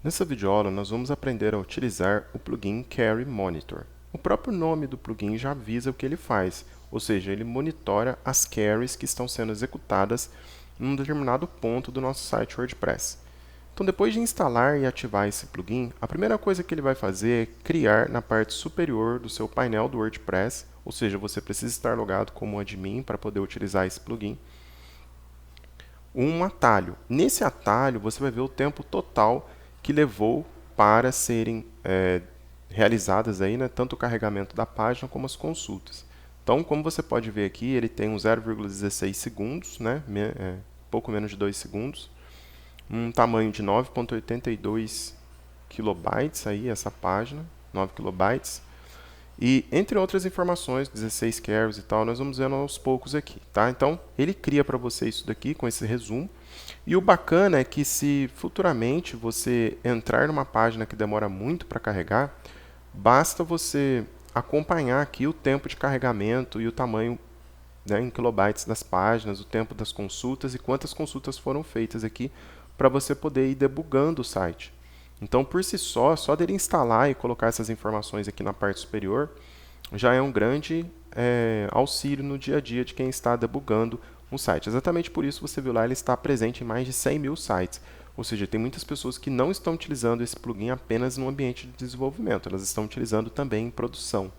Nessa videoaula, nós vamos aprender a utilizar o plugin Carry Monitor. O próprio nome do plugin já avisa o que ele faz, ou seja, ele monitora as carries que estão sendo executadas em um determinado ponto do nosso site WordPress. Então, depois de instalar e ativar esse plugin, a primeira coisa que ele vai fazer é criar na parte superior do seu painel do WordPress, ou seja, você precisa estar logado como admin para poder utilizar esse plugin, um atalho. Nesse atalho, você vai ver o tempo total que levou para serem realizadas aí, né, tanto o carregamento da página como as consultas. Então, como você pode ver aqui, ele tem um 0,16 segundos, né, pouco menos de 2 segundos, um tamanho de 9,82 kilobytes, aí, essa página, 9 kilobytes, e entre outras informações, 16 carries e tal, nós vamos vendo aos poucos aqui, tá? Então, ele cria para você isso daqui com esse resumo. E o bacana é que se futuramente você entrar numa página que demora muito para carregar, basta você acompanhar aqui o tempo de carregamento e o tamanho, né, em kilobytes das páginas, o tempo das consultas e quantas consultas foram feitas aqui para você poder ir debugando o site. Então, por si só dele instalar e colocar essas informações aqui na parte superior, já é um grande auxílio no dia a dia de quem está debugando um site. Exatamente por isso você viu lá, ele está presente em mais de 100 mil sites. Ou seja, tem muitas pessoas que não estão utilizando esse plugin apenas no ambiente de desenvolvimento, elas estão utilizando também em produção.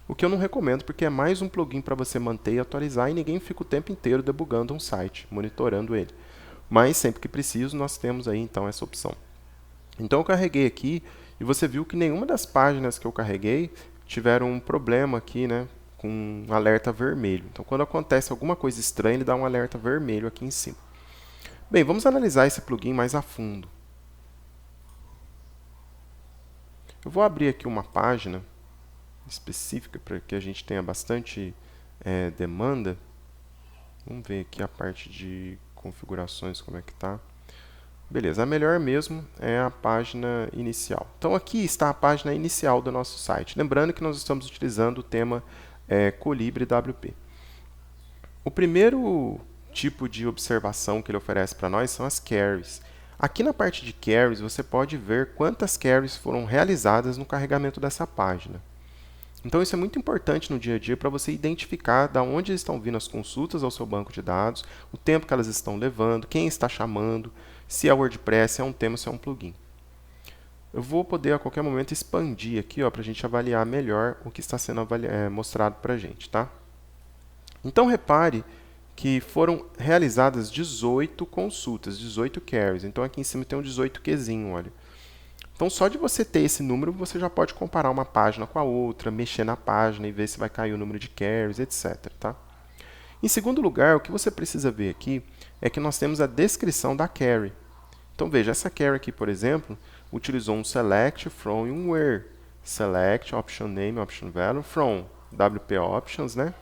O que eu não recomendo, porque é mais um plugin para você manter e atualizar e ninguém fica o tempo inteiro debugando um site, monitorando ele. Mas sempre que preciso, nós temos aí então essa opção. Então eu carreguei aqui e você viu que nenhuma das páginas que eu carreguei tiveram um problema aqui, né, com um alerta vermelho. Então quando acontece alguma coisa estranha, ele dá um alerta vermelho aqui em cima. Bem, vamos analisar esse plugin mais a fundo. Eu vou abrir aqui uma página específica para que a gente tenha bastante demanda. Vamos ver aqui a parte de configurações, como é que está. Beleza, a melhor mesmo é a página inicial. Então aqui está a página inicial do nosso site. Lembrando que nós estamos utilizando o tema Colibri WP. O primeiro tipo de observação que ele oferece para nós são as carries. Aqui na parte de carries você pode ver quantas carries foram realizadas no carregamento dessa página. Então isso é muito importante no dia a dia para você identificar de onde estão vindo as consultas ao seu banco de dados, o tempo que elas estão levando, quem está chamando, se é WordPress, se é um tema, se é um plugin. Eu vou poder a qualquer momento expandir aqui para a gente avaliar melhor o que está sendo mostrado para a gente. Tá? Então repare que foram realizadas 18 consultas, 18 carries. Então aqui em cima tem um 18Qzinho, olha. Então, só de você ter esse número, você já pode comparar uma página com a outra, mexer na página e ver se vai cair o número de carries, etc. Tá? Em segundo lugar, o que você precisa ver aqui é que nós temos a descrição da carry. Então, veja, essa carry aqui, por exemplo, utilizou um select from e um where. Select, option name, option value, from, WP options, né?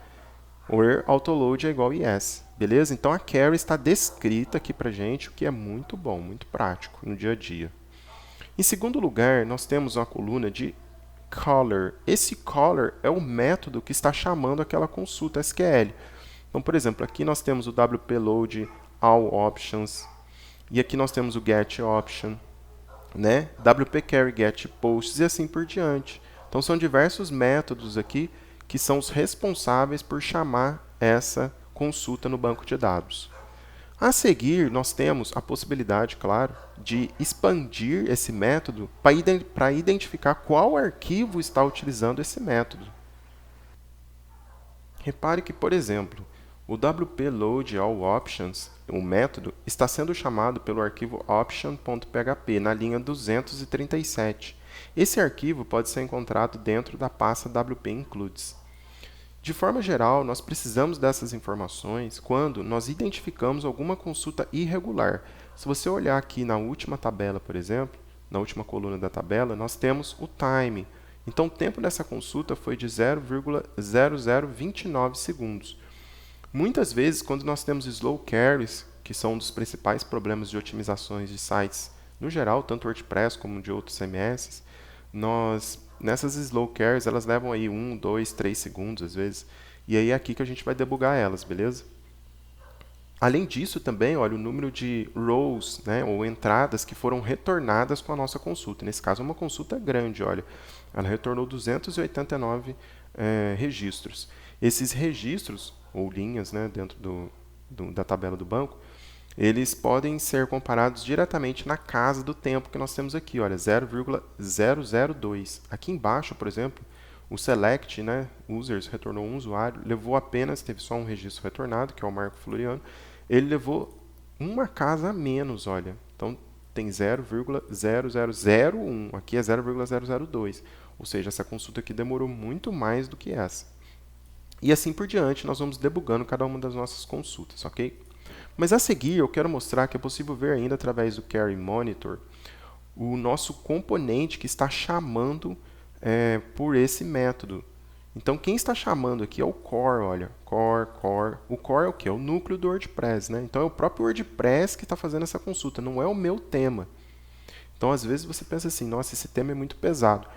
Where autoload é igual a yes. Beleza? Então, a carry está descrita aqui para gente, o que é muito bom, muito prático no dia a dia. Em segundo lugar, nós temos uma coluna de caller. Esse caller é o método que está chamando aquela consulta SQL. Então, por exemplo, aqui nós temos o WP load all options e aqui nós temos o get option, né? WP carry get posts e assim por diante. Então, são diversos métodos aqui que são os responsáveis por chamar essa consulta no banco de dados. A seguir, nós temos a possibilidade, claro, de expandir esse método para identificar qual arquivo está utilizando esse método. Repare que, por exemplo, o WP load all options, o método, está sendo chamado pelo arquivo option.php na linha 237. Esse arquivo pode ser encontrado dentro da pasta WP includes. De forma geral, nós precisamos dessas informações quando nós identificamos alguma consulta irregular. Se você olhar aqui na última tabela, por exemplo, na última coluna da tabela, nós temos o time. Então, o tempo dessa consulta foi de 0,0029 segundos. Muitas vezes, quando nós temos slow carries, que são um dos principais problemas de otimizações de sites no geral, tanto WordPress como de outros CMS, nessas slow carries, elas levam aí 1, 2, 3 segundos às vezes. E aí é aqui que a gente vai debugar elas, beleza? Além disso, também, olha, o número de rows, né, ou entradas que foram retornadas com a nossa consulta. Nesse caso, é uma consulta grande, olha. Ela retornou 289 registros. Esses registros, ou linhas, né, dentro da tabela do banco, eles podem ser comparados diretamente na casa do tempo que nós temos aqui, olha, 0,002. Aqui embaixo, por exemplo, o select, né, users, retornou um usuário, levou apenas, teve só um registro retornado, que é o Marco Floriano, ele levou uma casa a menos, olha. Então, tem 0,0001, aqui é 0,002. Ou seja, essa consulta aqui demorou muito mais do que essa. E assim por diante, nós vamos debugando cada uma das nossas consultas, ok? Mas a seguir, eu quero mostrar que é possível ver ainda através do Query Monitor o nosso componente que está chamando por esse método. Então, quem está chamando aqui é o core, olha, core. O core é o que? É o núcleo do WordPress, né? Então, é o próprio WordPress que está fazendo essa consulta, não é o meu tema. Então, às vezes você pensa assim, nossa, esse tema é muito pesado.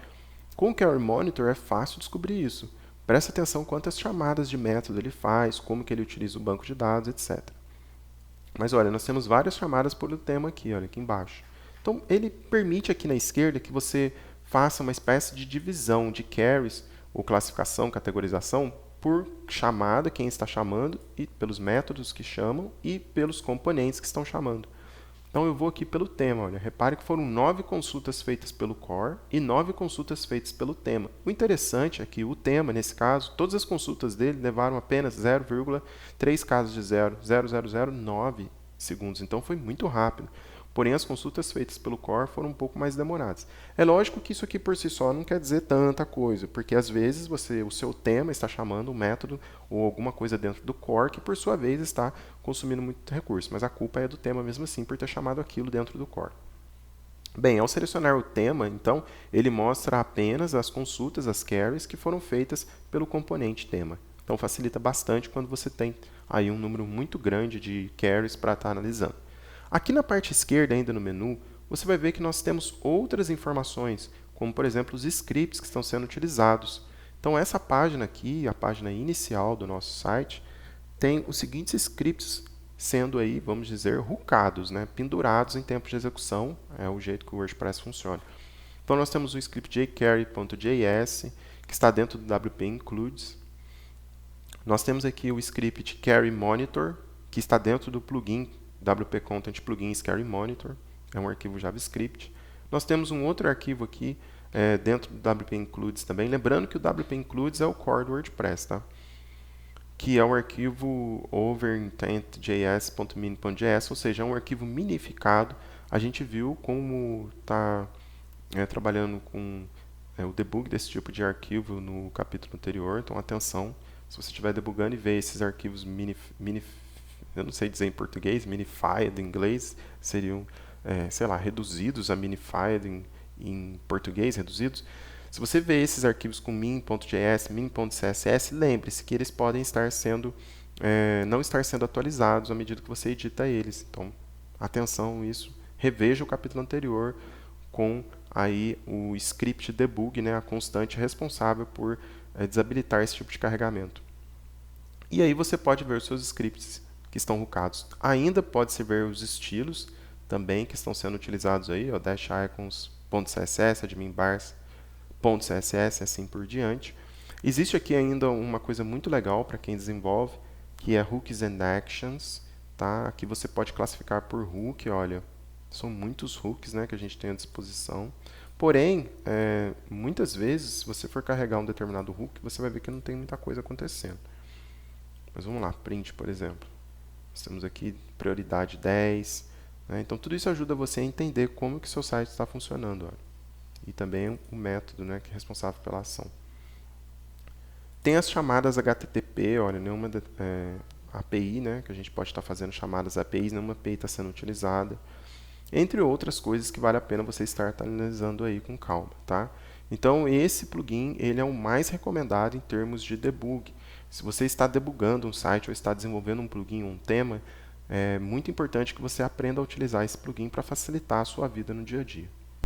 Com o Query Monitor é fácil descobrir isso. Presta atenção quantas chamadas de método ele faz, como que ele utiliza o banco de dados, etc. Mas olha, nós temos várias chamadas por o tema aqui, olha, aqui embaixo. Então, ele permite aqui na esquerda que você faça uma espécie de divisão de queries, ou classificação, categorização, por chamada, quem está chamando, e pelos métodos que chamam, e pelos componentes que estão chamando. Então, eu vou aqui pelo tema. Olha, repare que foram 9 consultas feitas pelo core e 9 consultas feitas pelo tema. O interessante é que o tema, nesse caso, todas as consultas dele levaram apenas 0,3 casos de 0,0009 segundos. Então, foi muito rápido. Porém, as consultas feitas pelo core foram um pouco mais demoradas. É lógico que isso aqui por si só não quer dizer tanta coisa, porque às vezes o seu tema está chamando um método ou alguma coisa dentro do core que por sua vez está consumindo muito recurso, mas a culpa é do tema mesmo assim por ter chamado aquilo dentro do core. Bem, ao selecionar o tema, então, ele mostra apenas as consultas, as queries que foram feitas pelo componente tema. Então, facilita bastante quando você tem aí um número muito grande de queries para estar analisando. Aqui na parte esquerda, ainda no menu, você vai ver que nós temos outras informações, como, por exemplo, os scripts que estão sendo utilizados. Então, essa página aqui, a página inicial do nosso site, tem os seguintes scripts sendo aí, vamos dizer, hookados, né? Pendurados em tempo de execução, é o jeito que o WordPress funciona. Então, nós temos o script jQuery.js, que está dentro do WP Includes. Nós temos aqui o script Query Monitor, que está dentro do plugin WP Content Plugins Query Monitor, é um arquivo JavaScript. Nós temos um outro arquivo aqui dentro do WP Includes também, lembrando que o WP Includes é o core do WordPress, tá? Que é o arquivo overintentjs.min.js, ou seja, é um arquivo minificado. A gente viu como está trabalhando com o debug desse tipo de arquivo no capítulo anterior, então atenção, se você estiver debugando e ver esses arquivos eu não sei dizer em português, minified em inglês, seriam, sei lá, reduzidos a minified em português, reduzidos. Se você vê esses arquivos com min.js, min.css, lembre-se que eles podem estar sendo, não estar sendo atualizados à medida que você edita eles. Então, atenção isso. Reveja o capítulo anterior com aí o script debug, né, a constante responsável por desabilitar esse tipo de carregamento. E aí você pode ver os seus scripts que estão hookados. Ainda pode-se ver os estilos também que estão sendo utilizados aí, ó, dash icons.css, admin bars, .css, assim por diante. Existe aqui ainda uma coisa muito legal para quem desenvolve, que é hooks and actions, tá? Aqui você pode classificar por hook, olha, são muitos hooks, né, que a gente tem à disposição. Porém, muitas vezes, se você for carregar um determinado hook, você vai ver que não tem muita coisa acontecendo. Mas vamos lá, print, por exemplo. Nós temos aqui prioridade 10. Né? Então, tudo isso ajuda você a entender como que o seu site está funcionando. Olha. E também o método, né, que é responsável pela ação. Tem as chamadas HTTP, olha, nenhuma API, né, que a gente pode estar fazendo chamadas APIs, nenhuma API está sendo utilizada. Entre outras coisas que vale a pena você estar analisando aí com calma, tá? Então, esse plugin ele é o mais recomendado em termos de debug. Se você está debugando um site ou está desenvolvendo um plugin ou um tema, é muito importante que você aprenda a utilizar esse plugin para facilitar a sua vida no dia a dia.